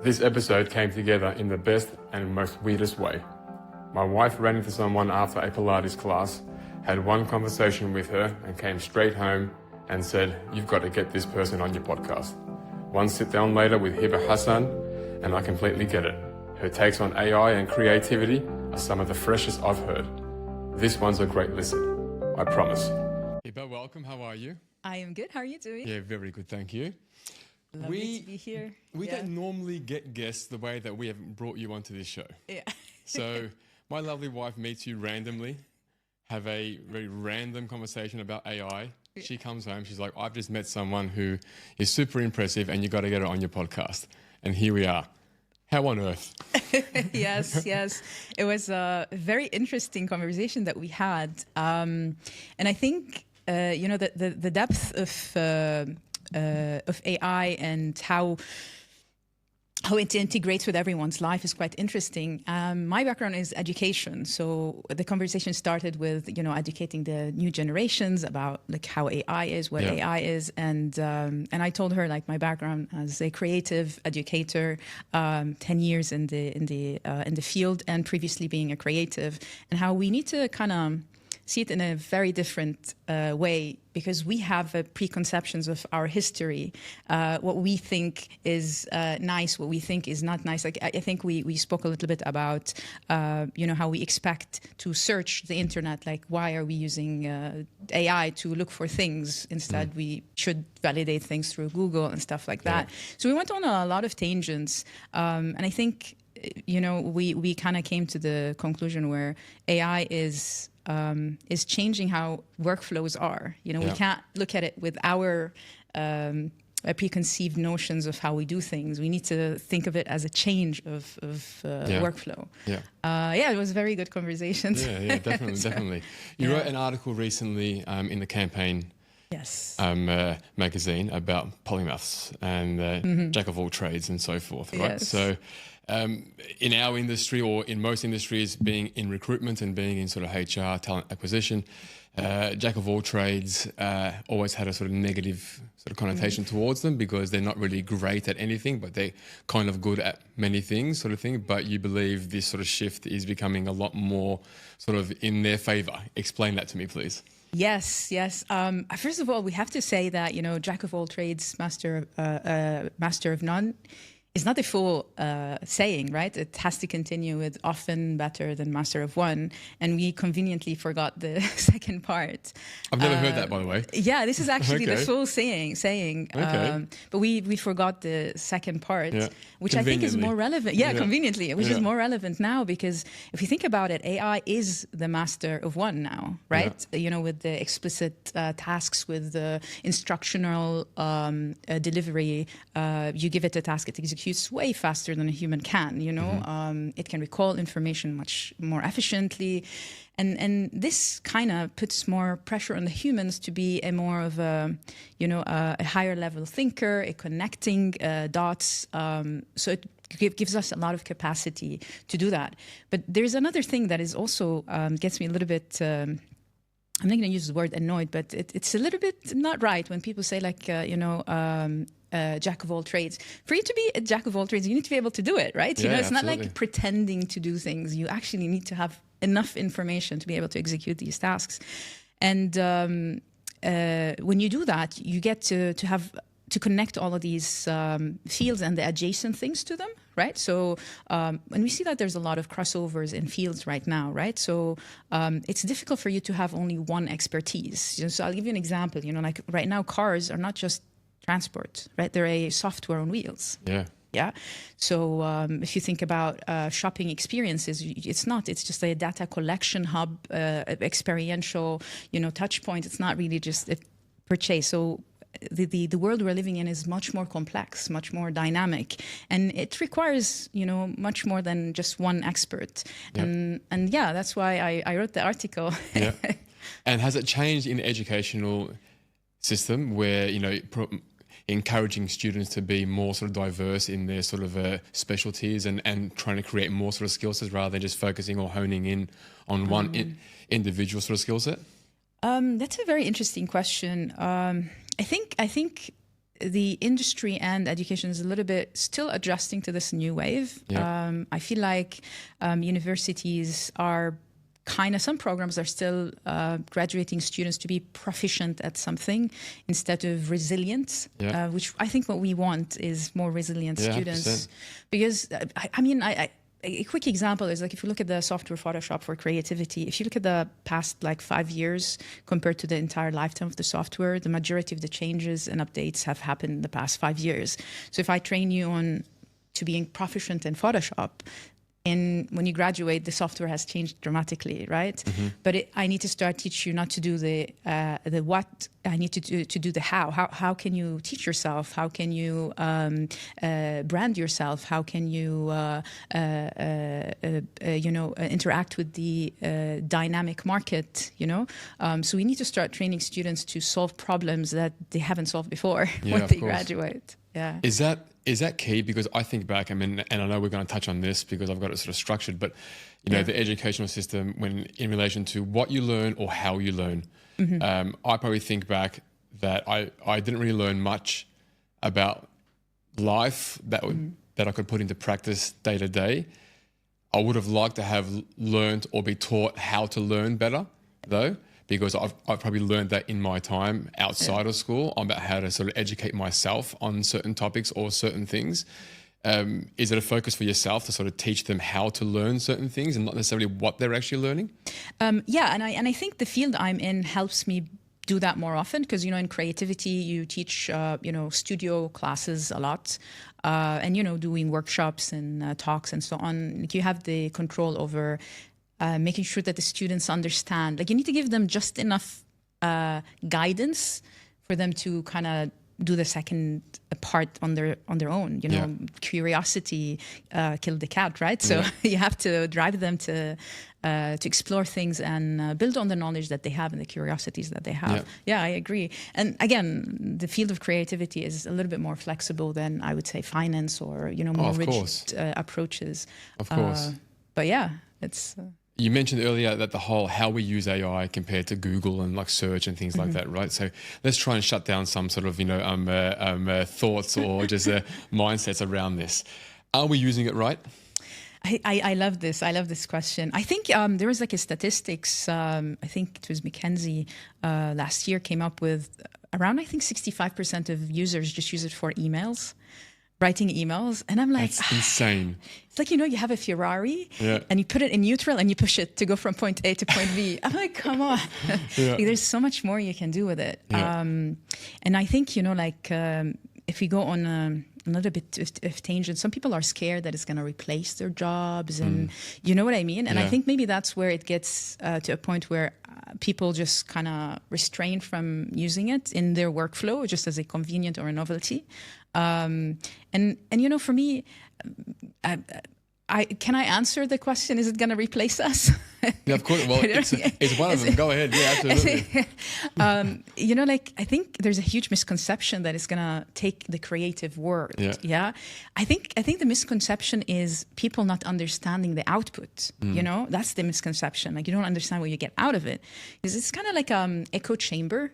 This episode came together in the best and most weirdest way. My wife ran into someone after a Pilates class, had one conversation with her and came straight home and said, "You've got to get this person on your podcast." One sit down later with Hiba Hassan, and I completely get it. Her takes on AI and creativity are some of the freshest I've heard. This one's a great listen, I promise. Hiba, welcome. How are you? I am good. How are you doing? Yeah, very good, thank you. Lovely to be here. We don't normally get guests the way that we have brought you onto this show. Yeah. So my lovely wife meets you randomly, have a very random conversation about AI. She comes home, she's like, "I've just met someone who is super impressive and you got to get her on your podcast." And here we are. How on earth? Yes. It was a very interesting conversation that we had. And I think, the depth of AI and how it integrates with everyone's life is quite interesting. My background is education, so the conversation started with educating the new generations about like how AI is, what AI is, and I told her like my background as a creative educator, 10 years in the field, and previously being a creative, and how we need to kind of see it in a very different way, because we have preconceptions of our history, what we think is nice, what we think is not nice. Like I think we spoke a little bit about how we expect to search the internet. Like, why are we using AI to look for things? Instead, we should validate things through Google and stuff like that. So we went on a lot of tangents, and I think we kind of came to the conclusion where AI is changing how workflows are. We can't look at it with our preconceived notions of how we do things. We need to think of it as a change of workflow. It was a very good conversation. Yeah, definitely, definitely. You wrote an article recently in the Campaign magazine about polymaths and jack of all trades and so forth, right? Yes. So in our industry, or in most industries, being in recruitment and being in sort of HR, talent acquisition, jack of all trades always had a sort of negative sort of connotation towards them, because they're not really great at anything, but they're kind of good at many things, sort of thing. But you believe this sort of shift is becoming a lot more sort of in their favor. Explain that to me, please. Yes. First of all, we have to say that jack of all trades, master of none, is not a full saying, right? It has to continue with often better than master of one, and we conveniently forgot the second part. I've never heard that, by the way. Yeah, this is actually the full saying. Okay. But we forgot the second part, which I think is more relevant. Conveniently, which is more relevant now, because if you think about it, AI is the master of one now, right? With the explicit tasks, with the instructional delivery, you give it a task, it executes way faster than a human can. It can recall information much more efficiently, and this kind of puts more pressure on the humans to be a more of a higher level thinker, a connecting dots. So it gives us a lot of capacity to do that. But there's another thing that is also gets me a little bit. I'm not going to use the word annoyed, but it's a little bit not right when people say like jack of all trades. For you to be a jack of all trades, you need to be able to do it, right? It's not like pretending to do things. You actually need to have enough information to be able to execute these tasks. And when you do that, you get to connect all of these fields and the adjacent things to them, right? So, and we see that there's a lot of crossovers in fields right now, right? So it's difficult for you to have only one expertise. So I'll give you an example. Like right now, cars are not just transport, right? They're a software on wheels. Yeah. So if you think about shopping experiences, it's just a data collection hub, experiential, touch point. It's not really just a purchase. So the world we're living in is much more complex, much more dynamic, and it requires much more than just one expert. And that's why I wrote the article. And has it changed in the educational system where encouraging students to be more sort of diverse in their sort of specialties and trying to create more sort of skill sets rather than just focusing or honing in on one individual sort of skill set? That's a very interesting question. I think the industry and education is a little bit still adjusting to this new wave. Yeah. I feel like universities are some programs are still graduating students to be proficient at something instead of resilient, which I think what we want is more resilient students. 100%. Because, a quick example is like if you look at the software Photoshop for creativity, if you look at the past 5 years compared to the entire lifetime of the software, the majority of the changes and updates have happened in the past 5 years. So if I train you on to being proficient in Photoshop, and when you graduate, the software has changed dramatically, right? Mm-hmm. But I need to start teach you not to do the what. I need to do the how. How can you teach yourself? How can you brand yourself? How can you interact with the dynamic market? So we need to start training students to solve problems that they haven't solved before when they graduate. Yeah. Is that key? Because I think back, and I know we're going to touch on this because I've got it sort of structured, but the educational system, when in relation to what you learn or how you learn, I probably think back that I didn't really learn much about life that I could put into practice day to day. I would have liked to have learned or be taught how to learn better, though, because I've probably learned that in my time outside of school about how to sort of educate myself on certain topics or certain things. Is it a focus for yourself to sort of teach them how to learn certain things and not necessarily what they're actually learning? And I think the field I'm in helps me do that more often because, in creativity, you teach, studio classes a lot and, doing workshops and talks and so on. Like you have the control over making sure that the students understand. Like you need to give them just enough guidance for them to kind of do the second part on their own. Curiosity killed the cat, right? So you have to drive them to explore things and build on the knowledge that they have and the curiosities that they have. Yeah, I agree. And again, the field of creativity is a little bit more flexible than I would say finance or more rigid approaches. Of course. But yeah, it's. You mentioned earlier that the whole how we use AI compared to Google and like search and things like that, right? So let's try and shut down some sort of thoughts or just mindsets around this. Are we using it right? I love this. I love this question. I think there was like a statistics. I think it was McKinsey last year came up with around 65% of users just use it for emails. Writing emails, and I'm like, that's insane. It's like, you have a Ferrari and you put it in neutral and you push it to go from point A to point B. I'm like, come on. Like, there's so much more you can do with it. And I think, if we go on a little bit of tangent, some people are scared that it's going to replace their jobs and you know what I mean? And I think maybe that's where it gets to a point where people just kind of restrain from using it in their workflow just as a convenient or a novelty. And for me, can I answer the question? Is it going to replace us? Yeah, of course. Well, it's one of them. Go ahead. Yeah, absolutely. I think there's a huge misconception that it's going to take the creative world. Yeah. I think the misconception is people not understanding the output. That's the misconception. Like you don't understand what you get out of it. Because it's kind of like echo chamber.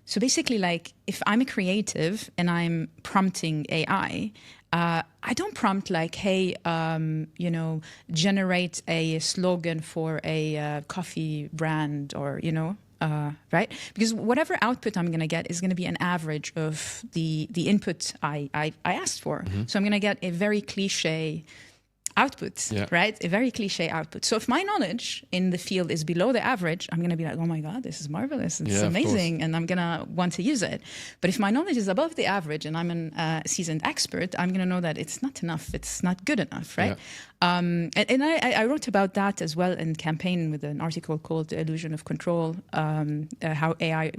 So basically, like if I'm a creative and I'm prompting AI, I don't prompt like, hey, generate a slogan for a coffee brand or, right? Because whatever output I'm going to get is going to be an average of the input I asked for. So I'm going to get a very cliche output, right? A very cliche output. So if my knowledge in the field is below the average, I'm going to be like, oh my God, this is marvelous. It's amazing. And I'm going to want to use it. But if my knowledge is above the average and I'm a seasoned expert, I'm going to know that it's not enough. It's not good enough, right? And I wrote about that as well in Campaign with an article called The Illusion of Control, how AI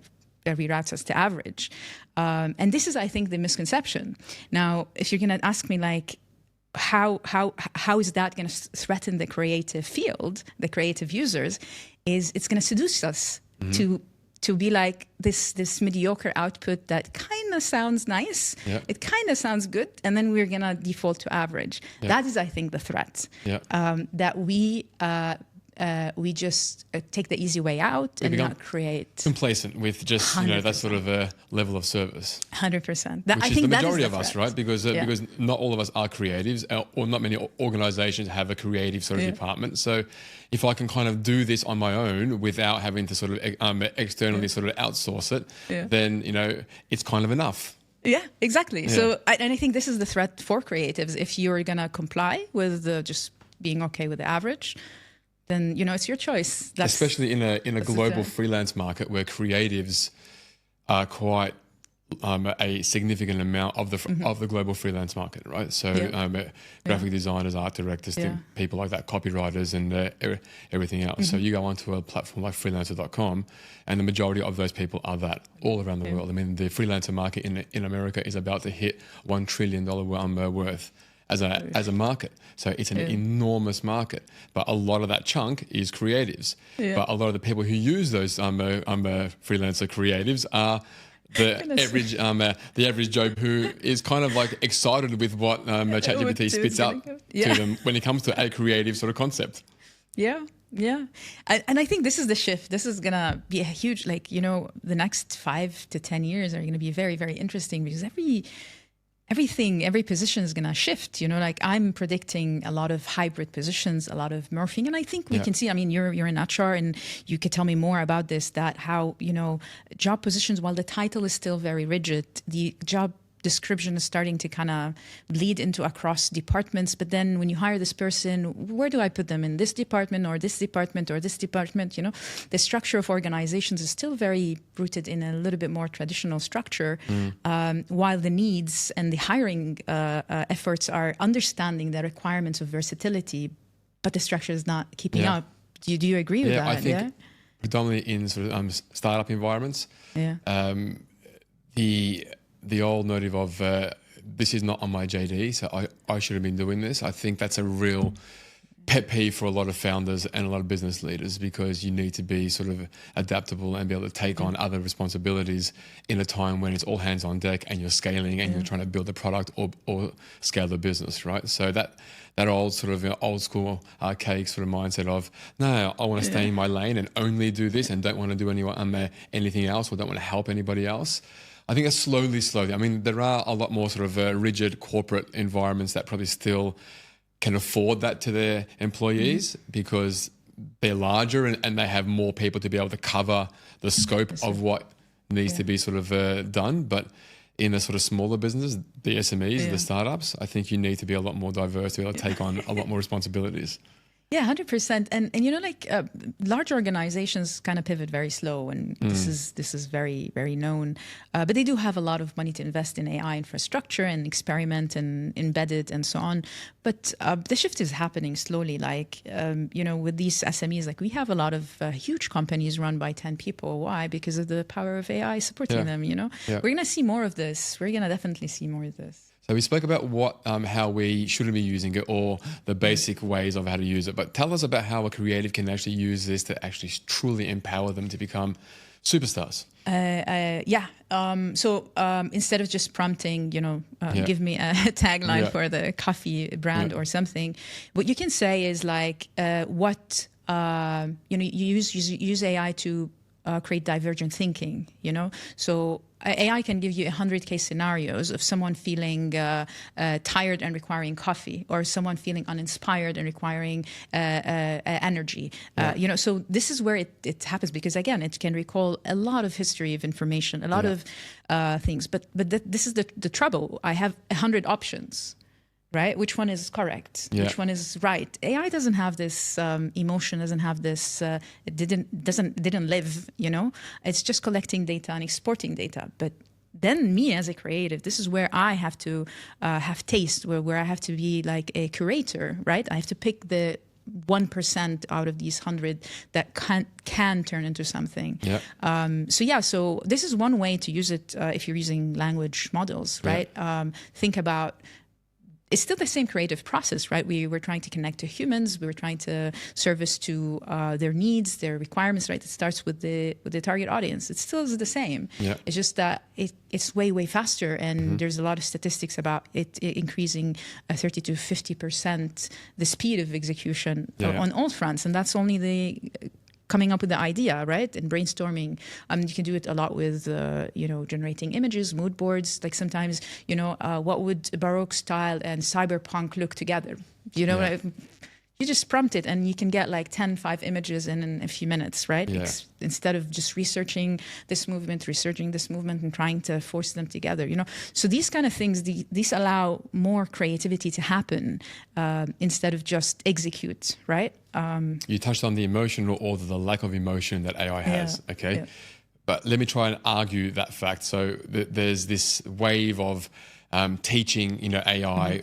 reroutes us to average. And this is, I think, the misconception. Now, if you're going to ask me like, how is that going to threaten the creative field, the creative users, is it's going to seduce us to be like this mediocre output that kind of sounds nice. It kind of sounds good. And then we're going to default to average. That is, I think, the threat. That we we just take the easy way out and not create. Complacent with just 100%. That sort of a level of service. 100%. Which is the majority of us, right? Because not all of us are creatives, or not many organizations have a creative sort of department. So if I can kind of do this on my own without having to sort of externally sort of outsource it, then, it's kind of enough. Yeah, exactly. Yeah. So, and I think this is the threat for creatives. If you're going to comply with just being okay with the average, then, it's your choice. Especially in a global freelance market where creatives are quite a significant amount of the global freelance market, right? So graphic designers, art directors, people like that, copywriters, and everything else. So you go onto a platform like freelancer.com, and the majority of those people are that all around the world. I mean, the freelancer market in America is about to hit $1 trillion worth as a market. So it's an enormous market, but a lot of that chunk is creatives. But a lot of the people who use those freelancer creatives are the average Joe who is kind of like excited with what ChatGPT spits out to them when it comes to a creative sort of concept. Yeah. And I think this is the shift. This is going to be a huge, the next 5 to 10 years are going to be very, very interesting, because every position is going to shift. I'm predicting a lot of hybrid positions, a lot of morphing. And I think we can see, you're in HR and you could tell me more about this, that how, job positions, while the title is still very rigid, the job description is starting to kind of bleed into across departments. But then when you hire this person, where do I put them? In this department or this department or this department? The structure of organizations is still very rooted in a little bit more traditional structure, while the needs and the hiring efforts are understanding the requirements of versatility, but the structure is not keeping up. Do you agree with that? I think predominantly in sort of startup environments, the old motive of this is not on my JD, so I should have been doing this. I think that's a real pet peeve for a lot of founders and a lot of business leaders, because you need to be sort of adaptable and be able to take on other responsibilities in a time when it's all hands on deck and you're scaling and you're trying to build a product or scale the business, right? So that old sort of old school archaic sort of mindset of, no, I want to stay in my lane and only do this and don't want to do anything else, or don't want to help anybody else. I think it's slowly. I mean, there are a lot more sort of rigid corporate environments that probably still can afford that to their employees because they're larger and they have more people to be able to cover the scope of what needs to be sort of done. But in a sort of smaller business, the SMEs, the startups, I think you need to be a lot more diverse to be able to take on a lot more responsibilities. Yeah, 100%. And large organizations kind of pivot very slow, and this is very, very known. But they do have a lot of money to invest in AI infrastructure and experiment and embed it and so on. But the shift is happening slowly. With these SMEs, we have a lot of huge companies run by 10 people. Why? Because of the power of AI supporting them. We're going to see more of this. We're going to definitely see more of this. So we spoke about how we shouldn't be using it, or the basic ways of how to use it. But tell us about how a creative can actually use this to actually truly empower them to become superstars. So instead of just prompting, give me a tagline for the coffee brand or something, what you can say is you use AI to create divergent thinking, So AI can give you 100 case scenarios of someone feeling tired and requiring coffee, or someone feeling uninspired and requiring energy. So this is where it happens, because again, it can recall a lot of history of information, a lot of things. But this is the trouble. I have 100 options. Right? Which one is correct? Yeah. Which one is right? AI doesn't have this emotion, doesn't have this, it didn't live, It's just collecting data and exporting data. But then me as a creative, this is where I have to have taste, where I have to be like a curator, right? I have to pick the 1% out of these 100 that can turn into something. Yeah. So this is one way to use it if you're using language models, right? Think about it's still the same creative process, right? We were trying to connect to humans. We were trying to service to their needs, their requirements, right? It starts with the target audience. It still is the same. Yeah. It's just that it's way, way faster. And there's a lot of statistics about it increasing 30 to 50% the speed of execution on all fronts. And that's only the coming up with the idea, right? And brainstorming. You can do it a lot with, generating images, mood boards. Like sometimes, what would Baroque style and cyberpunk look together? You just prompt it and you can get like 5 images in a few minutes, right? Yeah. Instead of just researching this movement and trying to force them together, So these kind of things, these allow more creativity to happen instead of just execute, right? You touched on the emotion or the lack of emotion that AI has, okay? Yeah. But let me try and argue that fact. So there's this wave of teaching, AI,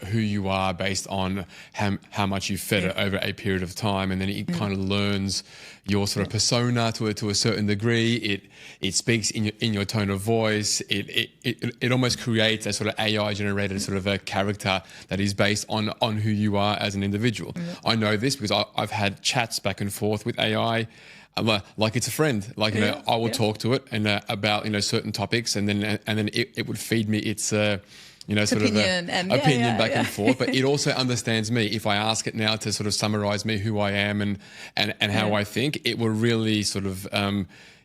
who you are based on how much you fed it over a period of time, and then it kind of learns your sort of persona to a certain degree. It speaks in your tone of voice. It almost creates a sort of AI generated sort of a character that is based on who you are as an individual. Mm-hmm. I know this because I've had chats back and forth with AI. Like it's a friend, I will talk to it and about certain topics, and then it would feed me its sort opinion, of opinion back and forth. But it also understands me. If I ask it now to sort of summarize me, who I am, and how I think, it will really sort of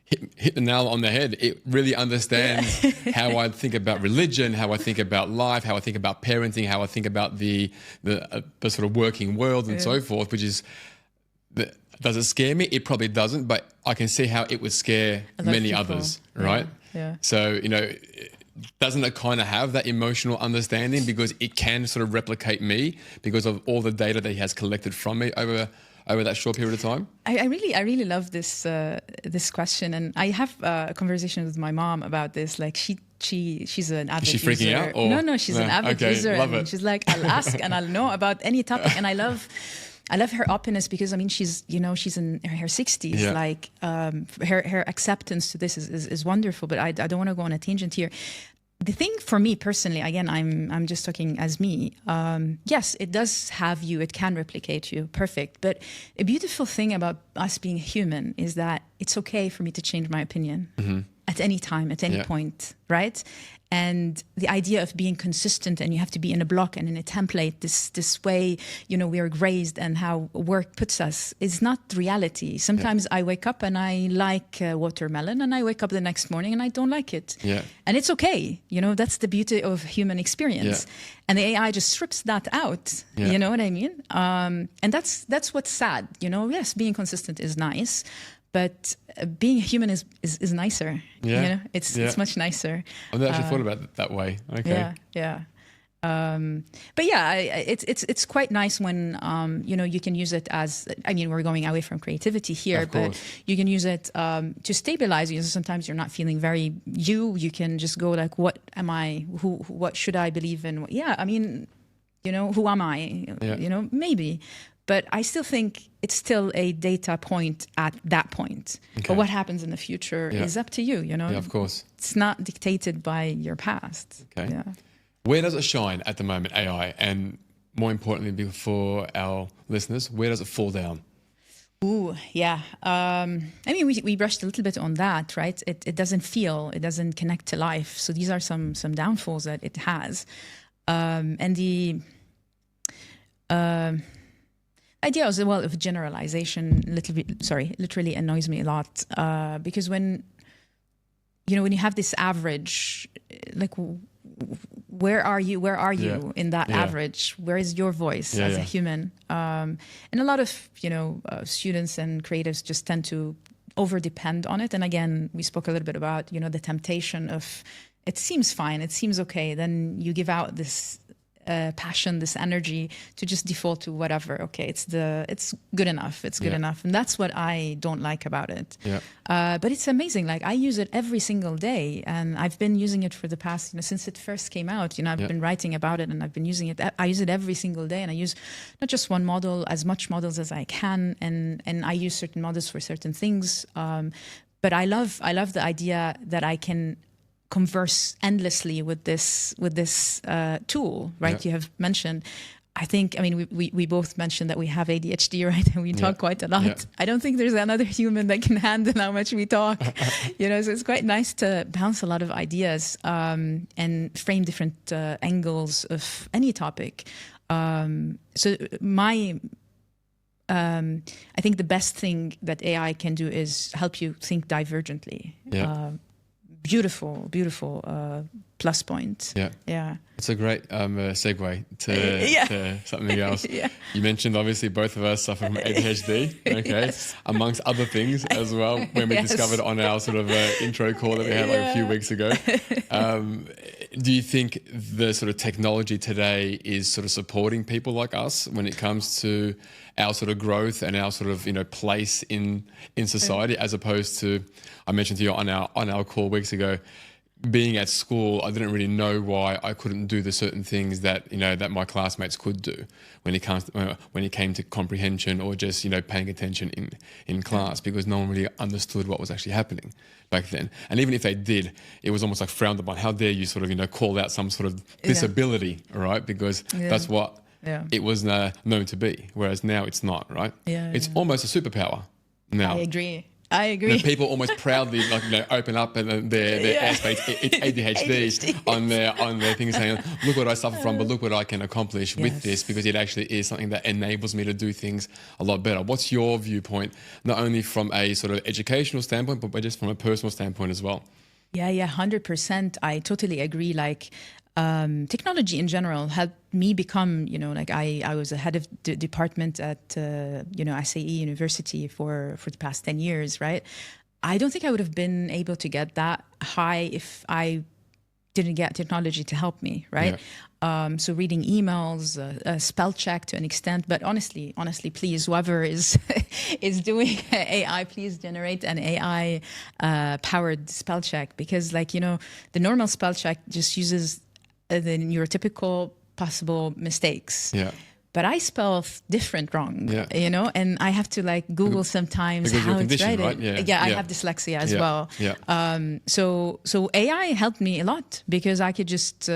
hit the nail on the head. It really understands how I think about religion, how I think about life, how I think about parenting, how I think about the sort of working world and so forth, which is does it scare me? It probably doesn't, but I can see how it would scare many others, right? Yeah. So, doesn't it kind of have that emotional understanding because it can sort of replicate me because of all the data that he has collected from me over that short period of time? I really love this question, and I have a conversation with my mom about this. Like she's an avid user. Is she freaking out? Or? No, she's an avid user. Love and it. She's like, I'll ask and I'll know about any topic, and I love her openness because she's in her 60s. Yeah. Like her acceptance to this is wonderful. But I don't want to go on a tangent here. The thing for me personally, again, I'm just talking as me. Yes, it does have you. It can replicate you. Perfect. But a beautiful thing about us being human is that it's okay for me to change my opinion at any time, at any point, right? And the idea of being consistent, and you have to be in a block and in a template, this way, we are raised and how work puts us, is not reality. Sometimes I wake up and I like watermelon, and I wake up the next morning and I don't like it. Yeah. And it's okay. That's the beauty of human experience. Yeah. And the AI just strips that out. Yeah. You know what I mean? And that's what's sad. Yes, being consistent is nice. But being a human is nicer. Yeah. It's much nicer. I've never actually thought about it that way. Okay. Yeah. But yeah, it's quite nice when you can use it as. We're going away from creativity here, but you can use it to stabilize you. Sometimes you're not feeling very you. You can just go like, what am I? What should I believe in? Who am I? Yeah. Maybe. But I still think it's still a data point at that point. Okay. But what happens in the future is up to you, Yeah, of course. It's not dictated by your past. Okay. Yeah. Where does it shine at the moment, AI? And more importantly, for our listeners, where does it fall down? Ooh, yeah. We brushed a little bit on that, right? It doesn't connect to life. So these are some downfalls that it has. And the idea as well of generalization literally annoys me a lot because when you have this average, like where are you in that average? Where is your voice as a human? And a lot of students and creatives just tend to over depend on it. And again, we spoke a little bit about the temptation of it seems fine, it seems okay, then you give out this passion, this energy to just default to whatever. Okay, it's good enough. It's good enough, and that's what I don't like about it. Yeah. But it's amazing. Like I use it every single day, and I've been using it for the past, since it first came out. I've been writing about it, and I've been using it. I use it every single day, and I use not just one model, as much models as I can, and I use certain models for certain things. But I love the idea that I can converse endlessly with this tool, right? You have mentioned. I think, I mean, we both mentioned that we have ADHD, right? And we talk quite a lot. Yeah. I don't think there's another human that can handle how much we talk, you know, so it's quite nice to bounce a lot of ideas and frame different angles of any topic. So I think the best thing that AI can do is help you think divergently. Yeah. Beautiful plus point. Yeah. It's a great segue to something else. You mentioned obviously both of us suffer from ADHD, okay, amongst other things as well, when we discovered on our sort of intro call that we had like a few weeks ago. Do you think the sort of technology today is sort of supporting people like us when it comes to our sort of growth and our sort of, you know, place in society, as opposed to, I mentioned to you on our call weeks ago, being at school, I didn't really know why I couldn't do the certain things that, you know, that my classmates could do when it came to comprehension or just, you know, paying attention in class, because no one really understood what was actually happening back then. And even if they did, it was almost like frowned upon. How dare you sort of, you know, call out some sort of disability, right? Because that's what it was known to be. Whereas now it's not, right? It's almost a superpower now. I agree. You know, people almost proudly, like, you know, open up and their airspace. It's ADHD on their things, saying, "Look what I suffer from, but look what I can accomplish with this, because it actually is something that enables me to do things a lot better." What's your viewpoint, not only from a sort of educational standpoint, but just from a personal standpoint as well? Yeah, 100%. I totally agree. Like, technology in general helped me become, you know, like I was a head of the department at, you know, SAE University for the past 10 years, right? I don't think I would have been able to get that high if I didn't get technology to help me, right? So reading emails, spell check to an extent, but honestly, please, whoever is doing AI, please generate an AI powered spell check, because, like, you know, the normal spell check just uses the neurotypical possible mistakes. But I spell different wrong, you know, and I have to like Google sometimes how it's written. Right? I have dyslexia as well. So AI helped me a lot, because I could just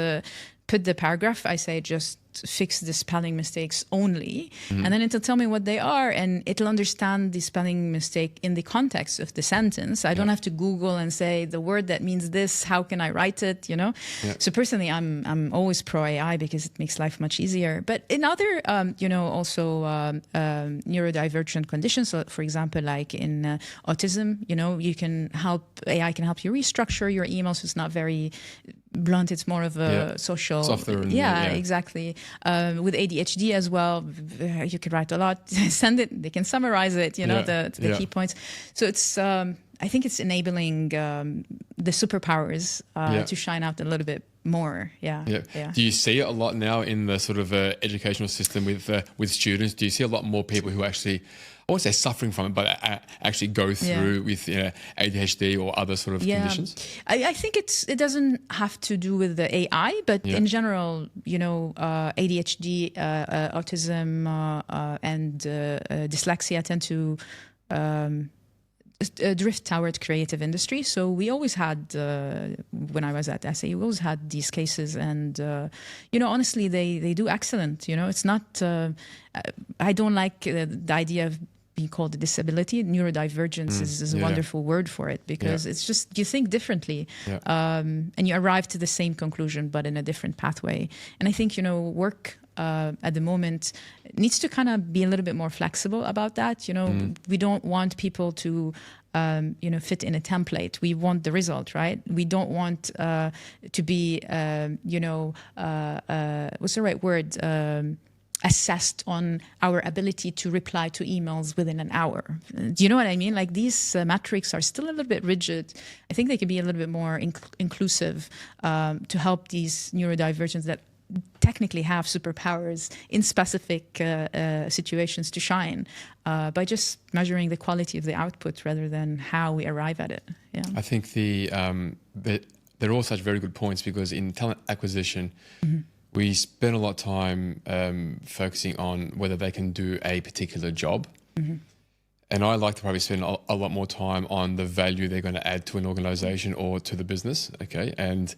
put the paragraph, I say just fix the spelling mistakes only, and then it'll tell me what they are, and it'll understand the spelling mistake in the context of the sentence. I don't have to Google and say the word that means this, how can I write it, you know? So personally, I'm always pro AI, because it makes life much easier. But in other, you know, also neurodivergent conditions, so for example, like in autism, you know, AI can help you restructure your emails. So it's not very blunt, it's more of a social, softer. Exactly. With ADHD as well, you could write a lot, send it, they can summarize it, you know, the key points. So it's, I think it's enabling the superpowers to shine out a little bit more. Do you see it a lot now in the sort of educational system with students? Do you see a lot more people who actually, I won't say suffering from it, but actually go through with ADHD or other sort of conditions? I think it doesn't have to do with the AI, but in general, you know, ADHD, autism, and dyslexia tend to drift toward creative industry. So we always had, when I was at SAE, we always had these cases, and you know, honestly, they do excellent. You know, it's not. I don't like the idea of being called a disability. Neurodivergence is a wonderful word for it, because it's just, you think differently, and you arrive to the same conclusion, but in a different pathway. And I think, you know, work at the moment needs to kind of be a little bit more flexible about that. You know, we don't want people to, you know, fit in a template. We want the result, right? We don't want to be, you know, what's the right word? Assessed on our ability to reply to emails within an hour. Do you know what I mean? Like, these metrics are still a little bit rigid. I think they could be a little bit more inclusive to help these neurodivergents that technically have superpowers in specific situations to shine by just measuring the quality of the output rather than how we arrive at it. I think they're all such very good points, because in talent acquisition, we spend a lot of time focusing on whether they can do a particular job. And I like to probably spend a lot more time on the value they're going to add to an organization or to the business. Okay. And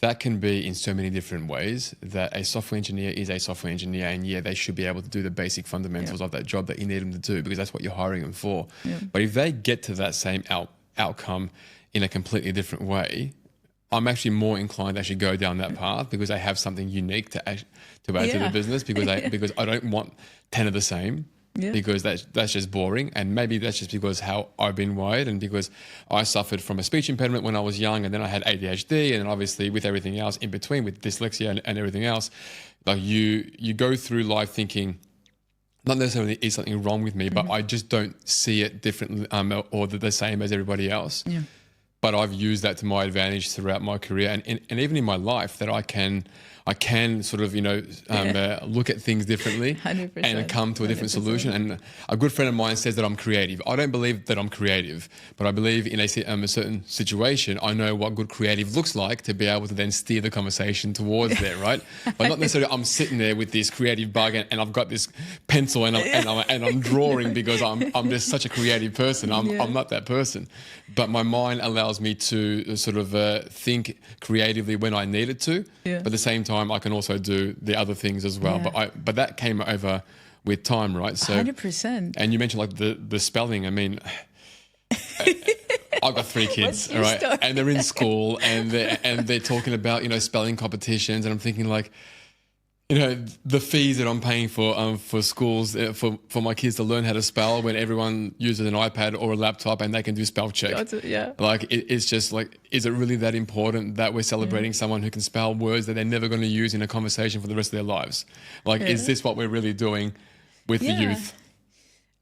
that can be in so many different ways. That a software engineer is a software engineer, and yeah, they should be able to do the basic fundamentals of that job that you need them to do, because that's what you're hiring them for. But if they get to that same outcome in a completely different way, I'm actually more inclined to actually go down that path, because I have something unique to add to the business, because I don't want 10 of the same. Because that's just boring, and maybe that's just because how I've been wired, and because I suffered from a speech impediment when I was young, and then I had ADHD, and obviously with everything else in between, with dyslexia and everything else, like you go through life thinking, not necessarily is something wrong with me, but I just don't see it differently or the same as everybody else. But I've used that to my advantage throughout my career, and even in my life, that I can sort of, look at things differently 100%, and come to a different 100%. solution. And a good friend of mine says that I'm creative. I don't believe that I'm creative, but I believe in a certain situation, I know what good creative looks like to be able to then steer the conversation towards there, right? But not necessarily I'm sitting there with this creative bug and I've got this pencil and I'm drawing because I'm just such a creative person. I'm not that person. But my mind allows me to sort of think creatively when I need it to. But at the same time, I can also do the other things as well. But that came over with time, right? So 100%. And you mentioned like the spelling. I mean, I've got 3 kids, all right, story? and they're in school, and they're talking about spelling competitions, and I'm thinking like, the fees that I'm paying for schools for my kids to learn how to spell, when everyone uses an iPad or a laptop and they can do spell check. Like it's just like, is it really that important that we're celebrating someone who can spell words that they're never going to use in a conversation for the rest of their lives? Like, is this what we're really doing with the youth?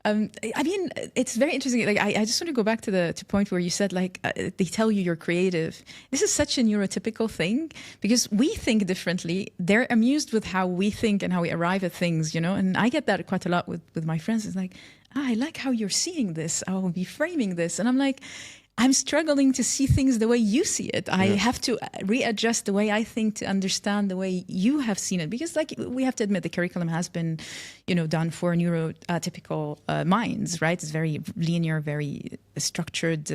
I mean, it's very interesting. Like, I just want to go back to the point where you said, like, they tell you you're creative. This is such a neurotypical thing, because we think differently. They're amused with how we think and how we arrive at things, And I get that quite a lot with my friends. It's like, I like how you're seeing this. I will be framing this. And I'm like, I'm struggling to see things the way you see it. I have to readjust the way I think to understand the way you have seen it. Because, like, we have to admit, the curriculum has been, done for neurotypical minds, right? It's very linear, very structured.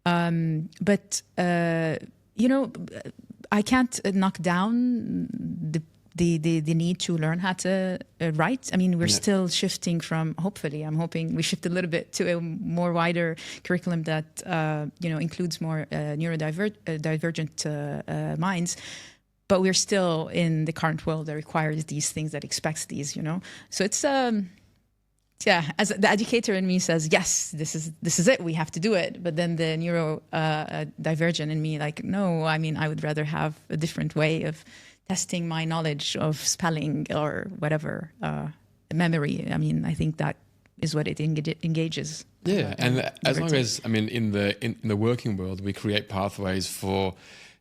But I can't knock down the need to learn how to write. I mean, we're still shifting from, hopefully, I'm hoping we shift a little bit to a more wider curriculum that, includes more neurodivergent minds. But we're still in the current world that requires these things, that expects these, So it's, as the educator in me says, yes, this is it. We have to do it. But then the neurodivergent in me, like, no, I mean, I would rather have a different way of testing my knowledge of spelling or whatever, memory. I mean, I think that is what it engages. Yeah, and as long as, I mean, in the working world, we create pathways for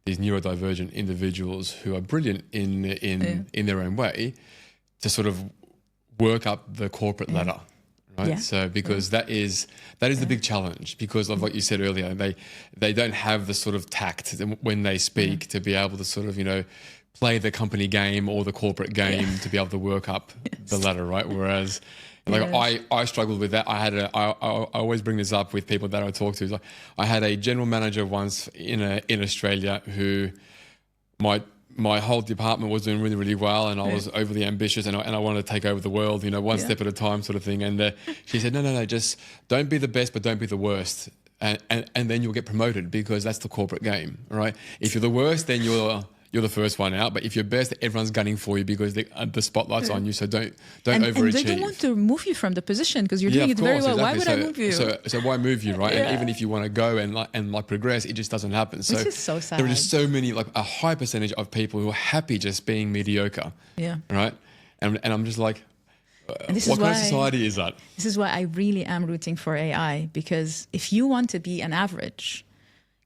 these neurodivergent individuals who are brilliant in their own way to sort of work up the corporate ladder. Right. So because that is the big challenge, because of what you said earlier, they don't have the sort of tact when they speak to be able to sort of, play the company game or the corporate game to be able to work up the ladder, right? Whereas, like, I struggled with that. I always bring this up with people that I talk to. Like, I had a general manager once in Australia who my whole department was doing really, really well, and I was overly ambitious, and I wanted to take over the world, one step at a time, sort of thing. And she said, no, just don't be the best, but don't be the worst. And then you'll get promoted, because that's the corporate game, right? If you're the worst, then you're the first one out. But if you're best, everyone's gunning for you because the spotlight's on you. So don't overachieve. And they don't want to move you from the position because you're doing it very well. Exactly. Why would I move you? So why move you, right? And even if you want to go and progress, it just doesn't happen. So which is so sad. There are just so many, like a high percentage of people who are happy just being mediocre. Yeah. Right. And I'm just like, what kind of society is that? This is why I really am rooting for AI, because if you want to be an average,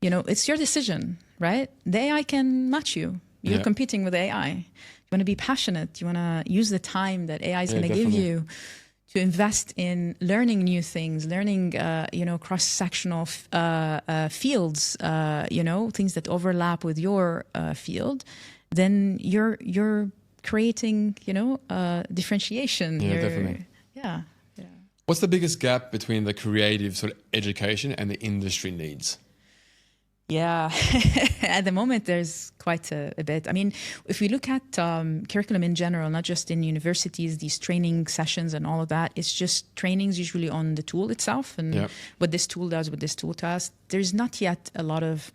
it's your decision, right? The AI can match you. You're competing with AI. You want to be passionate. You want to use the time that AI is going to give you to invest in learning new things, learning, cross-sectional fields, things that overlap with your field. Then you're creating, differentiation. Yeah, definitely. Yeah. What's the biggest gap between the creative sort of education and the industry needs? Yeah, at the moment, there's quite a bit. I mean, if we look at curriculum in general, not just in universities, these training sessions and all of that, it's just trainings usually on the tool itself and what this tool does, what this tool does. There's not yet a lot of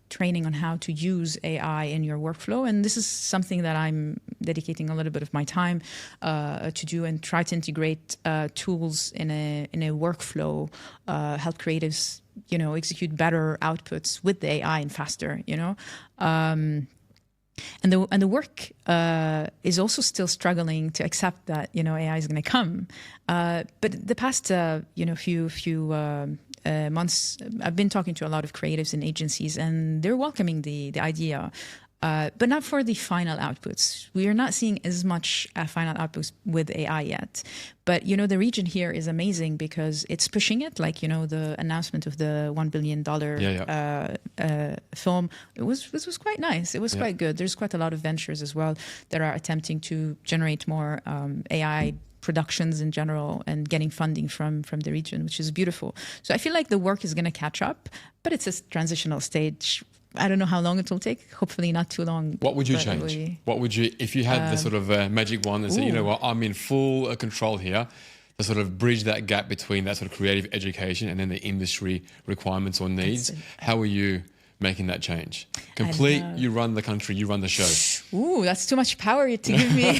training on how to use AI in your workflow. And this is something that I'm dedicating a little bit of my time to do and try to integrate tools in a workflow, help creatives, execute better outputs with the AI and faster, And the work is also still struggling to accept that, AI is going to come. But the past, few months, I've been talking to a lot of creatives and agencies, and they're welcoming the idea, but not for the final outputs. We are not seeing as much final outputs with AI yet. But, the region here is amazing because it's pushing it, like, the announcement of the $1 billion film. It was quite nice. It was quite good. There's quite a lot of ventures as well that are attempting to generate more AI productions in general and getting funding from the region, which is beautiful. So I feel like the work is going to catch up, but it's a transitional stage. I don't know how long it will take. Hopefully not too long. What would you change? What would you, if you had the sort of magic wand and said, you know what, I'm in full control here, to sort of bridge that gap between that sort of creative education and then the industry requirements or needs, how are you making that change? Complete, you run the country, you run the show. Ooh, that's too much power to give me.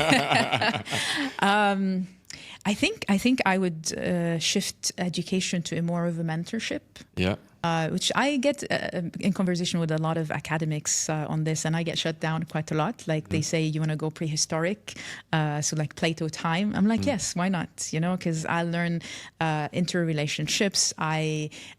I think I would shift education to a more of a mentorship. Yeah. Which I get in conversation with a lot of academics on this, and I get shut down quite a lot. Like they say, you want to go prehistoric, so like Plato time. I'm like, yes, why not? Because I learn interrelationships.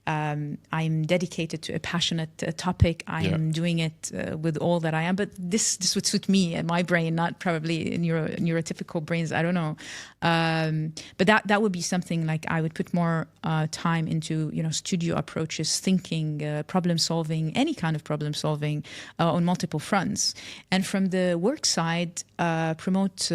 I'm dedicated to a passionate topic. I'm doing it with all that I am. But this would suit me and my brain, not probably neurotypical brains. I don't know. But that would be something like I would put more time into, studio approaches, thinking, problem solving, any kind of problem solving on multiple fronts. And from the work side, promote,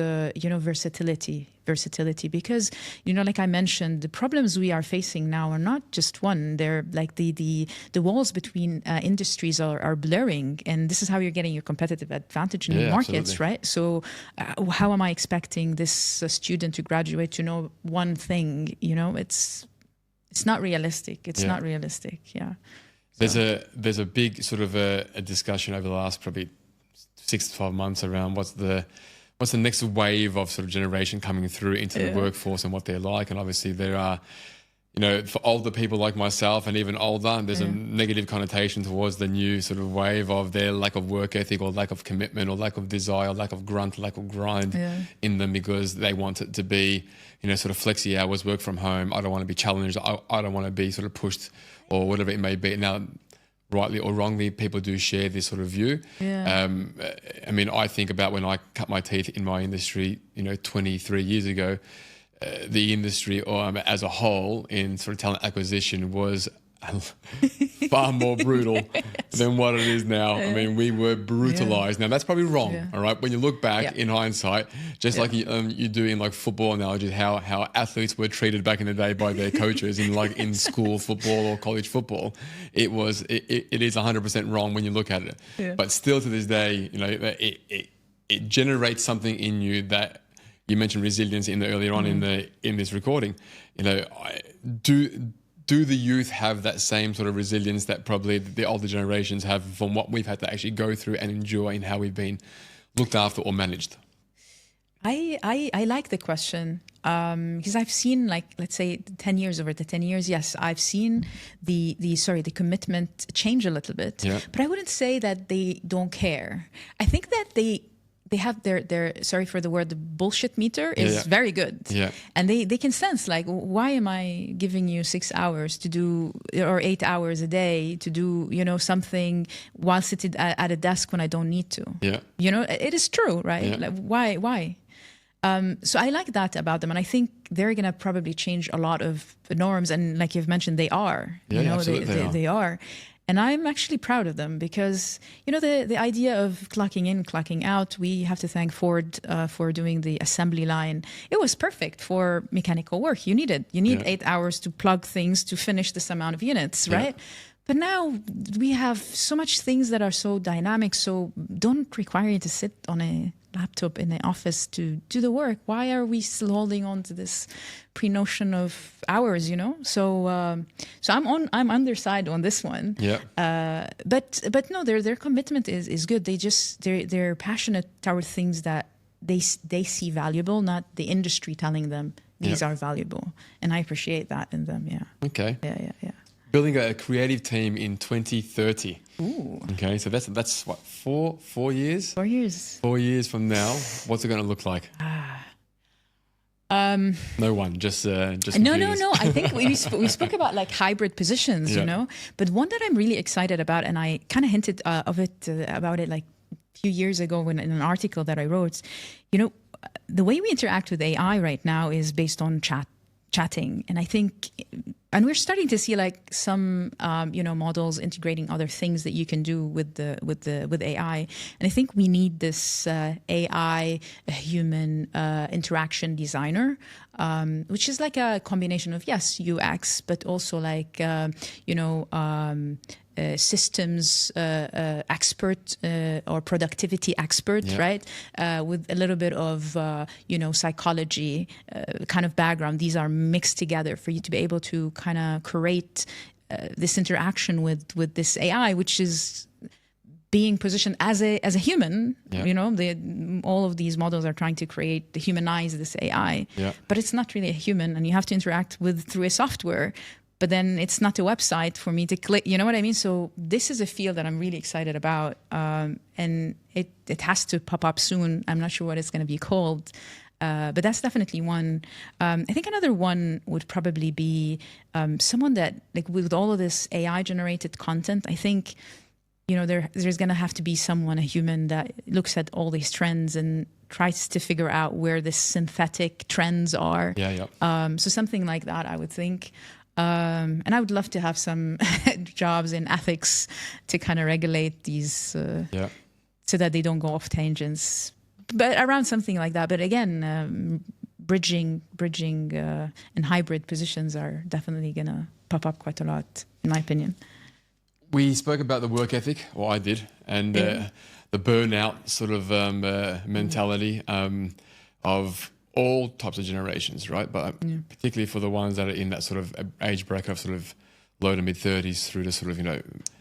versatility, because, like I mentioned, the problems we are facing now are not just one. They're like the walls between industries are blurring, and this is how you're getting your competitive advantage in the markets, absolutely. Right? So how am I expecting this student to graduate to know one thing? It's not realistic. It's not realistic. Yeah. There's a big sort of a discussion over the last probably 6 to 12 months around what's the next wave of sort of generation coming through into the workforce and what they're like. And obviously there are, for older people like myself and even older, there's a negative connotation towards the new sort of wave of their lack of work ethic or lack of commitment or lack of desire, lack of grunt, lack of grind in them, because they want it to be, sort of flexi hours, work from home. I don't want to be challenged. I don't want to be sort of pushed or whatever it may be. Now, rightly or wrongly, people do share this sort of view. Yeah. I mean, I think about when I cut my teeth in my industry, 23 years ago, the industry as a whole in sort of talent acquisition was far more brutal than what it is now. I mean, we were brutalized. Now, that's probably wrong, all right? When you look back in hindsight, just like you do in like football analogies, how athletes were treated back in the day by their coaches in school football or college football, it is 100% wrong when you look at it. Yeah. But still to this day, it generates something in you that you mentioned resilience earlier on in this recording. Do the youth have that same sort of resilience that probably the older generations have from what we've had to actually go through and enjoy and how we've been looked after or managed? I like the question because I've seen, like, let's say 10 years, over the 10 years, yes, I've seen the commitment change a little bit, but I wouldn't say that they don't care. I think that they have their sorry for the word, the bullshit meter is very good. Yeah. And they can sense, like, why am I giving you 6 hours to do, or 8 hours a day to do, something while sitting at a desk when I don't need to? Yeah. It is true, right? Yeah. Like, why? So I like that about them. And I think they're going to probably change a lot of the norms. And like you've mentioned, they are, absolutely they are. And I'm actually proud of them because, the idea of clocking in, clocking out, we have to thank Ford for doing the assembly line. It was perfect for mechanical work. You need 8 hours to plug things to finish this amount of units, right? Yeah. But now we have so much things that are so dynamic, so don't require you to sit on a laptop in the office to do the work. Why are we still holding on to this pre-notion of hours, So I'm on their side on this one. Yeah. But no, their commitment is good. They're passionate toward things that they see valuable, not the industry telling them these are valuable. And I appreciate that in them. Yeah. Okay. Yeah. Building a creative team in 2030. Ooh. Okay, so that's what, 4 years? 4 years. 4 years from now, what's it going to look like? No one, just No. I think we spoke about like hybrid positions, But one that I'm really excited about, and I kind of hinted about it like a few years ago in an article that I wrote. The way we interact with AI right now is based on chatting, and I think. And we're starting to see like some, models integrating other things that you can do with AI. And I think we need this AI human interaction designer, which is like a combination of UX, but also like systems expert or productivity expert, right? With a little bit of psychology kind of background. These are mixed together for you to be able to kind of create this interaction with this AI, which is being positioned as a human. All of these models are trying to humanize this AI, but it's not really a human, and you have to interact through a software. But then it's not a website for me to click, you know what I mean? So this is a field that I'm really excited about, and it has to pop up soon. I'm not sure what it's going to be called, but that's definitely one. I think another one would probably be someone that, like, with all of this AI-generated content, I think, there's going to have to be someone, a human, that looks at all these trends and tries to figure out where the synthetic trends are. So something like that, I would think. And I would love to have some jobs in ethics to kind of regulate these so that they don't go off tangents, but around something like that. But again, bridging and hybrid positions are definitely going to pop up quite a lot, in my opinion. We spoke about the work ethic, or I did, and the burnout sort of mentality of all types of generations, right? But particularly for the ones that are in that sort of age bracket of sort of low to mid 30s through to sort of,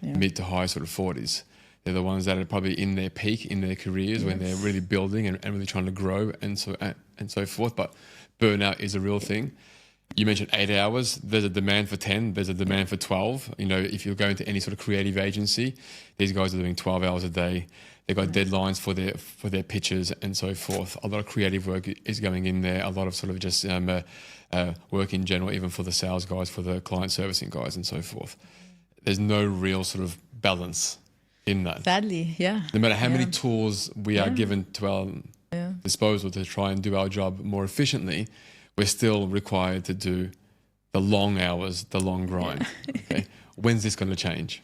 mid to high sort of 40s. They're the ones that are probably in their peak in their careers when they're really building and really trying to grow and so forth. But burnout is a real thing. You mentioned 8 hours. There's a demand for 10. There's a demand for 12. If you're going to any sort of creative agency, these guys are doing 12 hours a day. They've got deadlines for their pitches and so forth. A lot of creative work is going in there. A lot of sort of just work in general, even for the sales guys, for the client servicing guys and so forth. There's no real sort of balance in that. Sadly, yeah. No matter how many tools we are given to our disposal to try and do our job more efficiently, we're still required to do the long hours, the long grind. Okay? When's this going to change?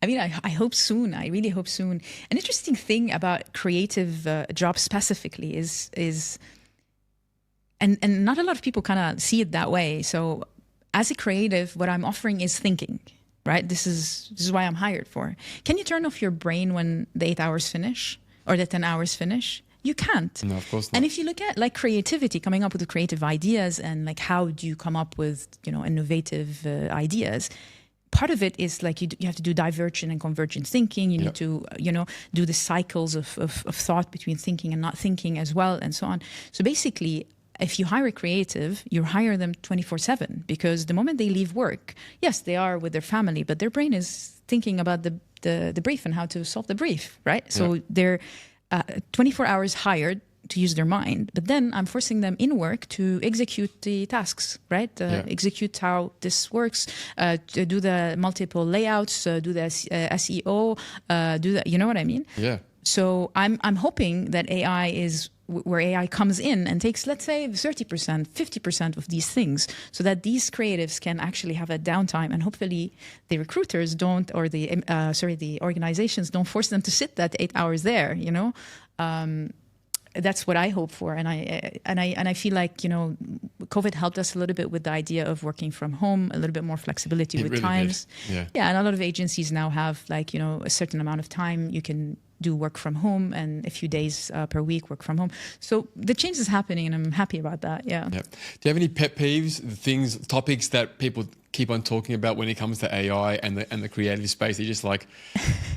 I mean, I hope soon. I really hope soon. An interesting thing about creative jobs specifically is and not a lot of people kind of see it that way. So as a creative, what I'm offering is thinking, right? This is why I'm hired for. Can you turn off your brain when the 8 hours finish or the 10 hours finish? You can't. No, of course not. And if you look at like creativity, coming up with creative ideas and like how do you come up with, innovative ideas, part of it is like you have to do divergent and convergent thinking. You need to, do the cycles of thought between thinking and not thinking as well, and so on. So basically, if you hire a creative, you hire them 24/7, because the moment they leave work, yes, they are with their family, but their brain is thinking about the brief and how to solve the brief, right? So they're 24 hours hired to use their mind, but then I'm forcing them in work to execute the tasks, right? Execute how this works, to do the multiple layouts, do the SEO, do that. You know what I mean? Yeah. So I'm hoping that AI is where AI comes in and takes, let's say, 30%, 50% of these things, so that these creatives can actually have a downtime, and hopefully the recruiters don't, or the organizations don't force them to sit that 8 hours there. That's what I hope for, and I feel like COVID helped us a little bit with the idea of working from home, a little bit more flexibility with really times. Yeah, and a lot of agencies now have a certain amount of time you can do work from home, and a few days per week work from home. So the change is happening, and I'm happy about that. Yeah. Do you have any pet peeves, topics that people keep on talking about when it comes to AI and the creative space? You're just like,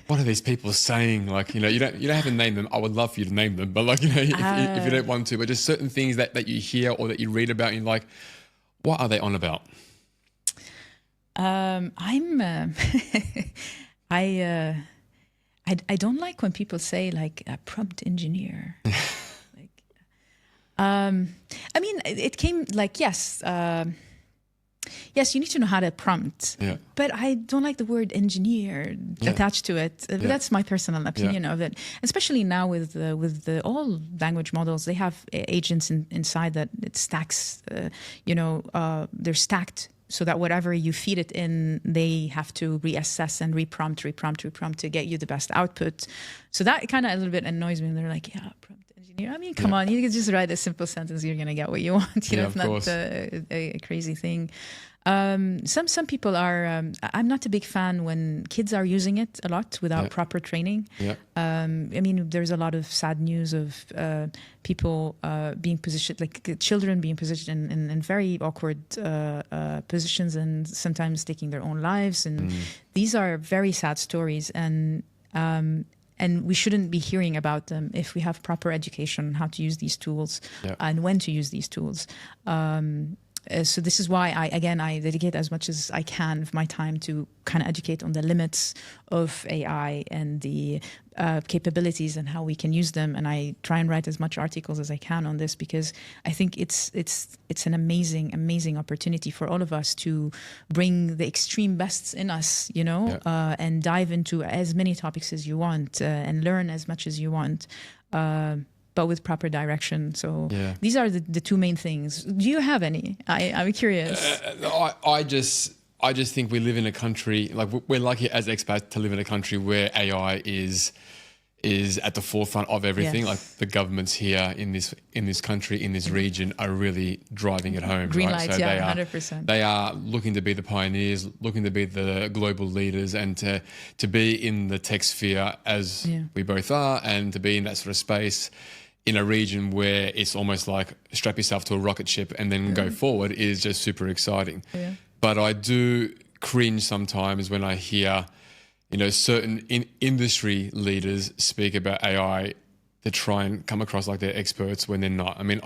what are these people saying? Like, you don't have to name them. I would love for you to name them, but if you don't want to, but just certain things that you hear or that you read about, and you're like, what are they on about? I don't like when people say like a prompt engineer. I mean, it came like, yes, you need to know how to prompt, but I don't like the word engineer attached to it. That's my personal opinion of it. Especially now with the all language models, they have agents inside that it stacks. They're stacked, so that whatever you feed it in, they have to reassess and reprompt to get you the best output. So that kind of a little bit annoys me. They're like, prompt engineer. I mean, come on, you can just write a simple sentence, you're going to get what you want. It's not a crazy thing. Some people are, I'm not a big fan when kids are using it a lot without proper training. I mean, there's a lot of sad news of people being positioned, like children being positioned in very awkward positions, and sometimes taking their own lives. And these are very sad stories. And we shouldn't be hearing about them if we have proper education on how to use these tools and when to use these tools. So this is why I dedicate as much as I can of my time to kind of educate on the limits of AI and the capabilities and how we can use them. And I try and write as much articles as I can on this, because I think it's an amazing opportunity for all of us to bring the extreme bests in us, and dive into as many topics as you want and learn as much as you want. But with proper direction. So these are the two main things. Do you have any? I'm curious. I just think we live in a country, like we're lucky as expats to live in a country where AI is at the forefront of everything. Like the governments here in this country, in this region, are really driving it home. Green right? lights, so 100%. They are looking to be the pioneers, looking to be the global leaders, and to be in the tech sphere as we both are, and to be in that sort of space in a region where it's almost like strap yourself to a rocket ship and then go forward is just super exciting. But I do cringe sometimes when I hear, certain industry leaders speak about AI to try and come across like they're experts when they're not. I mean,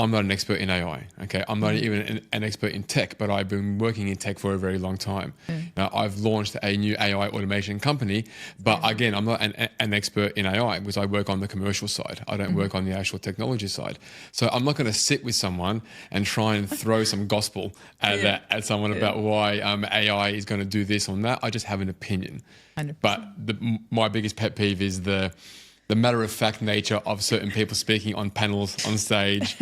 I'm not an expert in AI, okay? I'm not even an expert in tech, but I've been working in tech for a very long time. Now, I've launched a new AI automation company, but again, I'm not an expert in AI because I work on the commercial side. I don't work on the actual technology side. So I'm not going to sit with someone and try and throw some gospel at someone about why AI is going to do this or that. I just have an opinion. 100%. But my biggest pet peeve is the matter-of-fact nature of certain people speaking on panels on stage,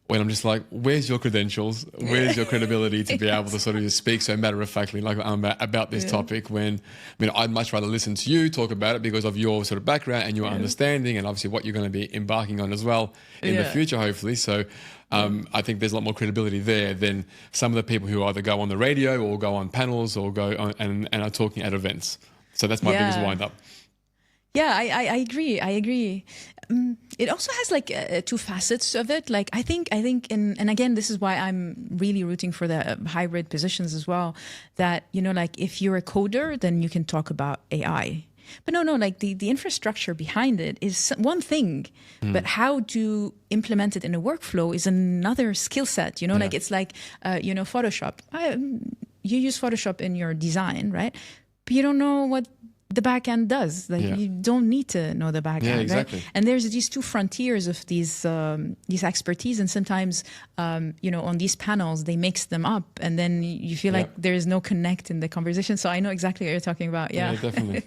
when I'm just like, where's your credentials? Where's your credibility to be able to sort of just speak so matter-of-factly about this topic, when, I'd much rather listen to you talk about it because of your sort of background and your understanding, and obviously what you're going to be embarking on as well in the future, hopefully. So I think there's a lot more credibility there than some of the people who either go on the radio or go on panels or go on and are talking at events. So that's my biggest wind-up. Yeah, I agree. It also has like two facets of it. Like I think, and again, this is why I'm really rooting for the hybrid positions as well. That, like if you're a coder, then you can talk about AI. But no, like the infrastructure behind it is one thing, but how to implement it in a workflow is another skill set. Like it's like, Photoshop. You use Photoshop in your design, right? But you don't know what the back end does. Like you don't need to know the back end, exactly. Right? And there's these two frontiers of these expertise, and sometimes on these panels they mix them up, and then you feel like there is no connect in the conversation. So I know exactly what you're talking about. Yeah, definitely.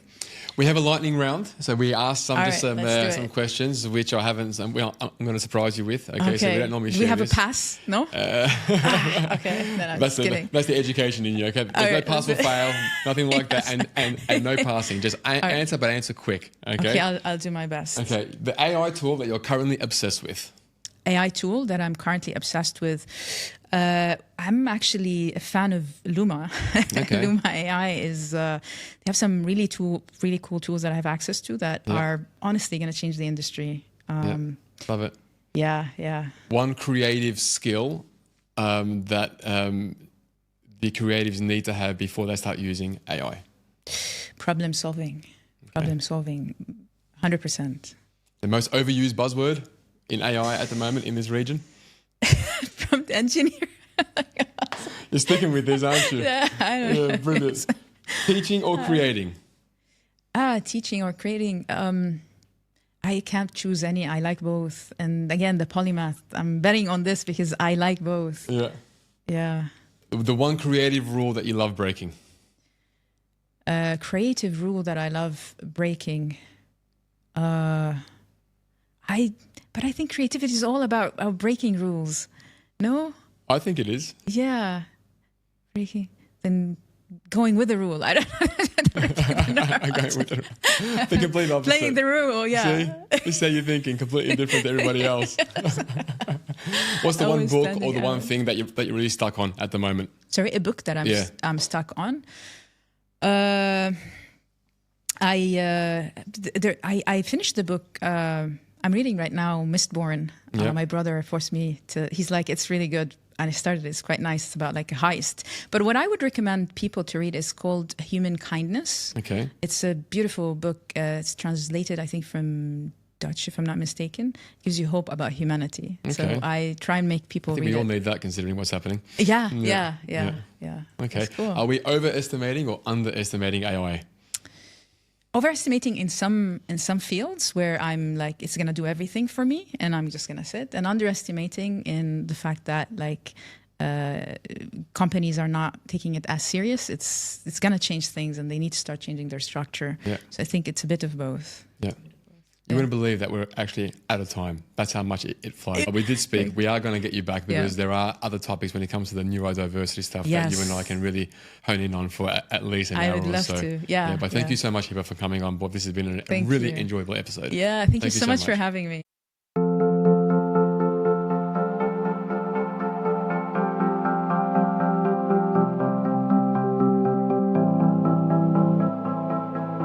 We have a lightning round, so we asked some questions which I haven't. I'm going to surprise you with. Okay, so we don't normally share we have this. A pass? No. Okay, then I'm just kidding. That's the education in you. Okay, there's no pass or fail, nothing like that, and no passing. Just answer, but answer quick. Okay. I'll do my best. Okay, the AI tool that you're currently obsessed with. AI tool that I'm currently obsessed with. I'm actually a fan of Luma. Okay. Luma AI is, they have some really cool tools that I have access to that are honestly going to change the industry. Love it. Yeah. One creative skill that the creatives need to have before they start using AI. Problem solving. Problem solving. 100%. The most overused buzzword in AI at the moment in this region? Prompt engineer. You're sticking with this, aren't you? Yeah, I don't know. Brilliant. Teaching or creating? Teaching or creating. I can't choose any. I like both. And again, the polymath. I'm betting on this because I like both. Yeah. The one creative rule that you love breaking? Creative rule that I love breaking. But I think creativity is all about breaking rules. No? I think it is. Yeah. Breaking. Then going with the rule. I don't know. Going with the complete opposite. Playing the rule, yeah. See? This is how you're thinking, completely different to everybody else. What's the one book or the one thing that you're really stuck on at the moment? Sorry, a book that I'm stuck on? I finished the book... I'm reading right now Mistborn. My brother forced me to. He's like, it's really good, and I started. It's quite nice. It's about like a heist. But what I would recommend people to read is called Human Kindness. Okay. It's a beautiful book. It's translated, I think, from Dutch, if I'm not mistaken. It gives you hope about humanity. Okay. So I try and make people read it. We all need that, considering what's happening. Yeah. Okay. That's cool. Are we overestimating or underestimating AI? Overestimating in some fields where I'm like, it's going to do everything for me and I'm just going to sit, and underestimating in the fact that like companies are not taking it as serious. It's going to change things and they need to start changing their structure. So I think it's a bit of both. You wouldn't believe that we're actually out of time. That's how much it flies. We did speak. We are going to get you back because there are other topics when it comes to the neurodiversity stuff that you and I can really hone in on for at least an hour or so. I would love to. But thank you so much, Hiba, for coming on board. This has been a really enjoyable episode. Yeah, thank you so much for having me.